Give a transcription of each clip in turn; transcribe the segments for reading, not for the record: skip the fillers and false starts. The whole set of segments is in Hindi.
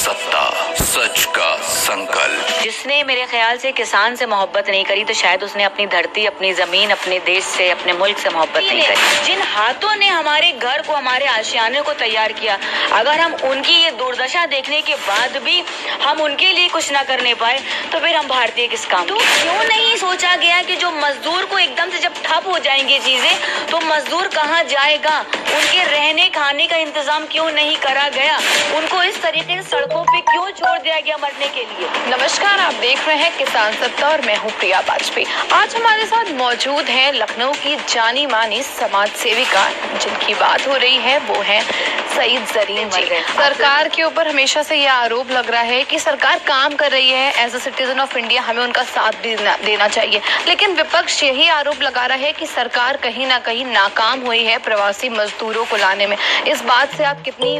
सत्ता, सच का संकल्प। जिसने मेरे ख्याल से किसान से मोहब्बत नहीं करी तो शायद उसने अपनी धरती, अपनी जमीन, अपने देश से, अपने मुल्क से मोहब्बत नहीं करी। जिन हाथों ने हमारे घर को, हमारे आशियाने को तैयार किया, अगर हम उनकी ये दुर्दशा देखने के बाद भी हम उनके लिए कुछ ना करने पाए तो फिर हम भारतीय किस काम? तो क्यों नहीं सोचा गया कि जो मजदूर को एकदम से जब ठप हो जाएंगी चीजें तो मजदूर कहाँ जाएगा? उनके रहने खाने का इंतजाम क्यों नहीं करा गया? उनको इस तरीके से सड़कों पे क्यों छोड़ दिया गया मरने के लिए? नमस्कार, आप देख रहे हैं किसान सत्ता और मैं हूँ प्रिया वाजपेयी। आज हमारे साथ मौजूद हैं लखनऊ की जानी मानी समाज सेविका, जिनकी बात हो रही है वो है सईद जरीन जी। सरकार के ऊपर हमेशा से यह आरोप लग रहा है कि सरकार काम कर रही है, as a citizen of India हमें उनका साथ देना चाहिए, लेकिन विपक्ष यही आरोप लगा रहा है कि सरकार कहीं ना कहीं नाकाम हुई है प्रवासी मजदूरों को लाने में। इस बात से आप कितनी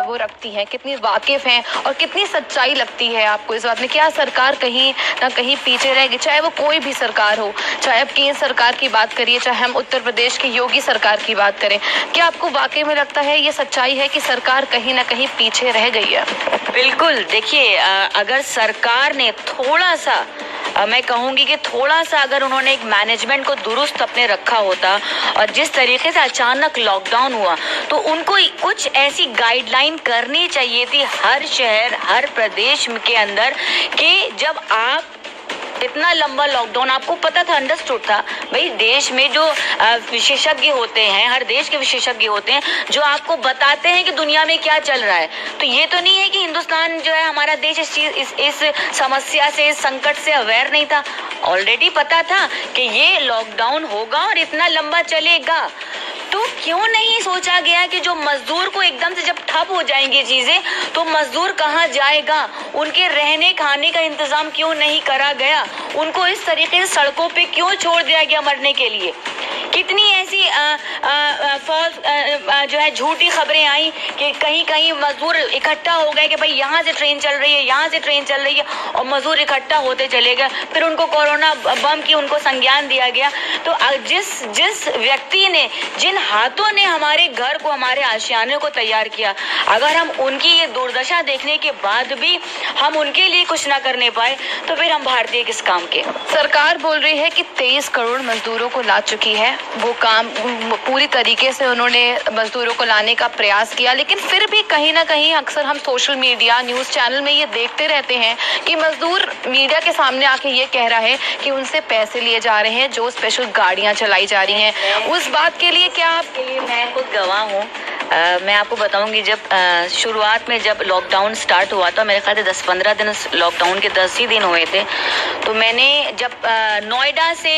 वो रखती हैं, कितनी वाकिफ हैं और कितनी सच्चाई लगती है आपको इस बात में? क्या सरकार कहीं ना कहीं पीछे रहेगी, चाहे वो कोई भी सरकार हो, चाहे आप केंद्र सरकार की बात करिए, चाहे हम उत्तर प्रदेश की योगी सरकार की बात करें? क्या आपको वाकई में लगता है ये सच्चाई है कि सरकार कहीं ना कहीं पीछे रह गई है? बिल्कुल। देखिए, अगर सरकार ने थोड़ा सा, मैं कहूँगी कि थोड़ा सा अगर उन्होंने एक मैनेजमेंट को दुरुस्त अपने रखा होता और जिस तरीके से अचानक लॉकडाउन हुआ तो उनको कुछ ऐसी गाइडलाइन करनी चाहिए थी हर शहर, हर प्रदेश के अंदर, कि जब आप इतना लंबा लॉकडाउन, आपको पता था, अंडरस्टूड था भाई, देश में जो विशेषज्ञ होते हैं, हर देश के विशेषज्ञ होते हैं जो आपको बताते हैं कि दुनिया में क्या चल रहा है। तो ये तो नहीं है कि हिंदुस्तान जो है, हमारा देश इस समस्या से, इस संकट से अवेयर नहीं था। ऑलरेडी पता था कि ये लॉकडाउन होगा और इतना लंबा चलेगा। तो क्यों नहीं सोचा गया कि जो मजदूर को एकदम से जब ठप हो जाएंगी चीजें तो मजदूर कहाँ जाएगा? उनके रहने खाने का इंतजाम क्यों नहीं करा गया? उनको इस तरीके से सड़कों पे क्यों छोड़ दिया गया मरने के लिए? कितनी ऐसी जो है झूठी खबरें आई कि कहीं कहीं मजदूर इकट्ठा हो गए कि भाई यहाँ से ट्रेन चल रही है, यहाँ से ट्रेन चल रही है, और मजदूर इकट्ठा होते चले गए। फिर उनको कोरोना बम की उनको संज्ञान दिया गया। तो जिस व्यक्ति ने, जिन हाथों ने हमारे घर को, हमारे आशियाने को तैयार किया, अगर हम उनकी ये दुर्दशा देखने के बाद भी हम उनके लिए कुछ ना करने पाए तो फिर हम भारतीय किस काम के? सरकार बोल रही है कि 23 करोड़ मजदूरों को ला चुकी है, वो काम पूरी तरीके से उन्होंने मजदूरों को लाने का प्रयास किया, लेकिन फिर भी कहीं ना कहीं अक्सर हम सोशल मीडिया, न्यूज़ चैनल में ये देखते रहते हैं कि मजदूर मीडिया के सामने आके ये कह रहा है कि उनसे पैसे लिए जा रहे हैं, जो स्पेशल गाड़ियां चलाई जा रही हैं। उस बात के लिए क्या आप? मैं खुद गवाह हूँ। मैं आपको बताऊंगी, जब शुरुआत में जब लॉकडाउन स्टार्ट हुआ था, मेरे ख्याल से 10-15 दिन लॉकडाउन के 10 ही दिन हुए थे, तो मैंने जब नोएडा से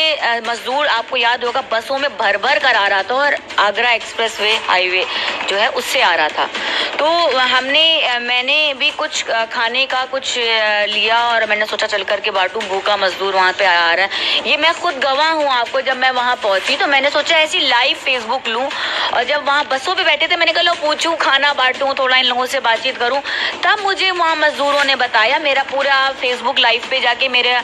मजदूर, आपको याद होगा, बसों में भर भर कर आ रहा था और आगरा एक्सप्रेसवे हाईवे जो है उससे आ रहा था, तो मैंने भी कुछ खाने का कुछ लिया और मैंने सोचा चल करके बांटूं, भूखा मजदूर वहाँ पे आ रहा है। ये मैं खुद गवाह हूँ आपको। जब मैं वहाँ पहुँची तो मैंने सोचा ऐसी लाइव फेसबुक लूँ, और जब वहाँ बसों पे बैठे थे मैंने कहा लो पूछूं, खाना बांटूं, थोड़ा इन लोगों से बातचीत करूं। तब मुझे वहाँ मजदूरों ने बताया, मेरा पूरा फेसबुक लाइव पे जाके मेरा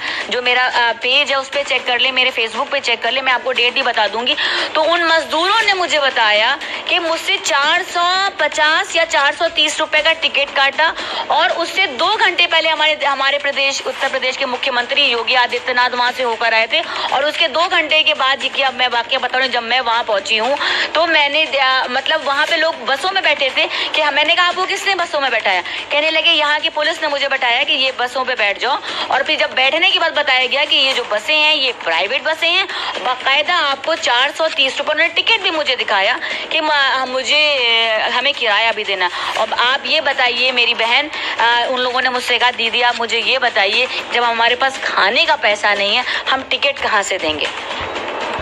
पेज है उस पर चेक कर ले, मेरे फेसबुक पे चेक कर ले, मैं आपको डेट भी बता दूंगी। तो उन मजदूरों ने मुझे बताया कि मुझसे 450 या 430 रुपए का टिकट काटा, और उससे 2 घंटे पहले हमारे प्रदेश, उत्तर प्रदेश के मुख्यमंत्री योगी आदित्यनाथ वहाँ से होकर आए थे, और उसके 2 घंटे के बाद, जी कि अब मैं वाकया बता रही हूँ, जब मैं वहाँ पहुंची हूँ तो मैंने मतलब वहाँ पे लोग बसों में बैठे थे कि मैंने कहा आपको किसने बसों में बैठाया? कहने लगे यहाँ की पुलिस ने मुझे बताया कि ये बसों पे बैठ जाओ। और फिर जब बैठने के बाद बताया गया कि ये जो बसें हैं ये प्राइवेट बसें हैं, बाकायदा आपको 430 रुपये, उन्होंने टिकट भी मुझे दिखाया कि हमें किराया भी देना। अब आप ये बताइए मेरी बहन, उन लोगों ने मुझसे कहा दीदी आप मुझे ये बताइए, जब हमारे पास खाने का पैसा नहीं है हम टिकट कहाँ से देंगे?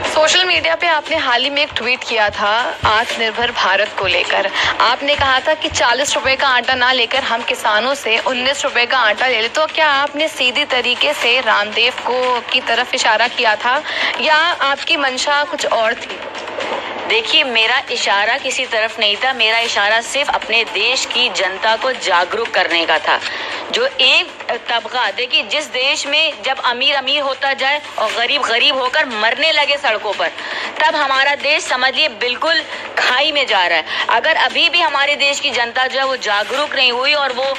सोशल मीडिया पे आपने हाल ही में एक ट्वीट किया था आत्मनिर्भर भारत को लेकर। आपने कहा था कि 40 रुपए का आटा ना लेकर हम किसानों से 19 रुपए का आटा ले ले। तो क्या आपने सीधी तरीके से रामदेव को की तरफ इशारा किया था या आपकी मंशा कुछ और थी? देखिए, मेरा इशारा किसी तरफ नहीं था, मेरा इशारा सिर्फ अपने देश की जनता को जागरूक करने का था। जो एक तबका, देखिए, जिस देश में जब अमीर अमीर होता जाए और गरीब गरीब होकर मरने लगे सड़कों पर, तब हमारा देश समझिए बिल्कुल खाई में जा रहा है। अगर अभी भी हमारे देश की जनता जो है वो जागरूक नहीं हुई और वो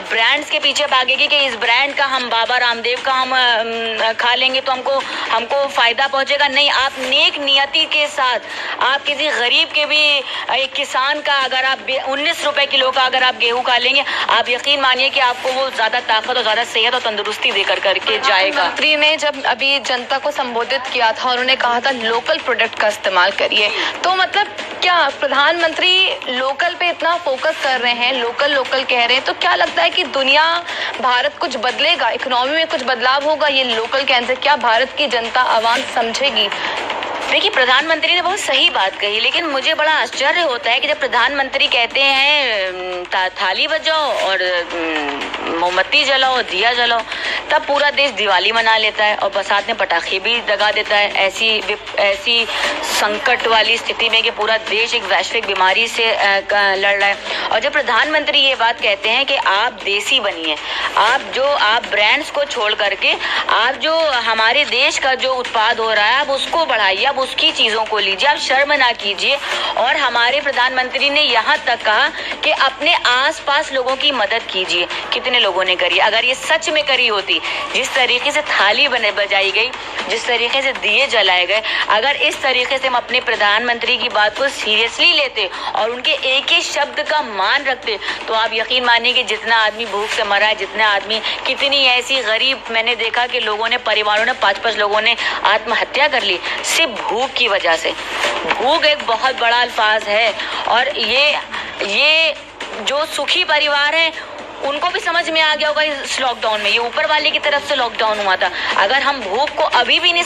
ब्रांड्स के पीछे भागेगी कि इस ब्रांड का हम बाबा रामदेव का हम खा लेंगे तो हमको फायदा पहुंचेगा, नहीं। आप नेक नियति के साथ आप किसी गरीब के भी, एक किसान का अगर आप 19 रुपए किलो का अगर आप गेहूं खा लेंगे, आप यकीन मानिए कि आपको वो ज्यादा ताकत और ज्यादा सेहत और तंदुरुस्ती देकर करके जाएगा। प्रधानमंत्री ने जब अभी जनता को संबोधित किया था, उन्होंने कहा था लोकल प्रोडक्ट का इस्तेमाल करिए, तो मतलब क्या प्रधानमंत्री लोकल पे इतना फोकस कर रहे हैं, लोकल लोकल कह रहे हैं, तो क्या लगता है कि दुनिया, भारत कुछ बदलेगा, इकोनॉमी में कुछ बदलाव होगा ये लोकल कहने से? क्या भारत की जनता आवाम समझेगी? देखिए, प्रधानमंत्री ने बहुत सही बात कही, लेकिन मुझे बड़ा आश्चर्य होता है कि जब प्रधानमंत्री कहते हैं थाली बजाओ और मोमबत्ती जलाओ, दिया जलाओ, तब पूरा देश दिवाली मना लेता है और बरसात में पटाखे भी दगा देता है। ऐसी संकट वाली स्थिति में कि पूरा देश एक वैश्विक बीमारी से लड़ रहा है। और जब प्रधानमंत्री ये बात कहते हैं कि आप देसी बनिए, आप ब्रांड्स को छोड़ करके आप जो हमारे देश का जो उत्पाद हो रहा है आप उसको बढ़ाइए, आप उसकी चीजों को लीजिए, आप शर्म ना कीजिए। और हमारे प्रधानमंत्री ने यहाँ तक कहा कि अपने आसपास लोगों की मदद कीजिए। कितने लोगों ने करी? अगर ये सच में करी होती, जिस तरीके से थाली बजाई गई, जिस तरीके से दिए जलाए गए, अगर इस तरीके से हम अपने प्रधानमंत्री की बात को सीरियसली लेते और उनके एक एक शब्द का मान रखते, तो आप यकीन मानिए कि जितना आदमी भूख से मरा है, जितने आदमी, कितनी ऐसी गरीब मैंने देखा कि लोगों ने, परिवारों ने, 5-5 लोगों ने आत्महत्या कर ली सिर्फ भूख की वजह से। भूख एक बहुत बड़ा अल्फाज है और ये जो सुखी परिवार है उनको भी समझ में आ गया होगा इस लॉकडाउन में, ये ऊपर वाले की तरफ से लॉकडाउन हुआ था। अगर हम भूख को अभी भी नहीं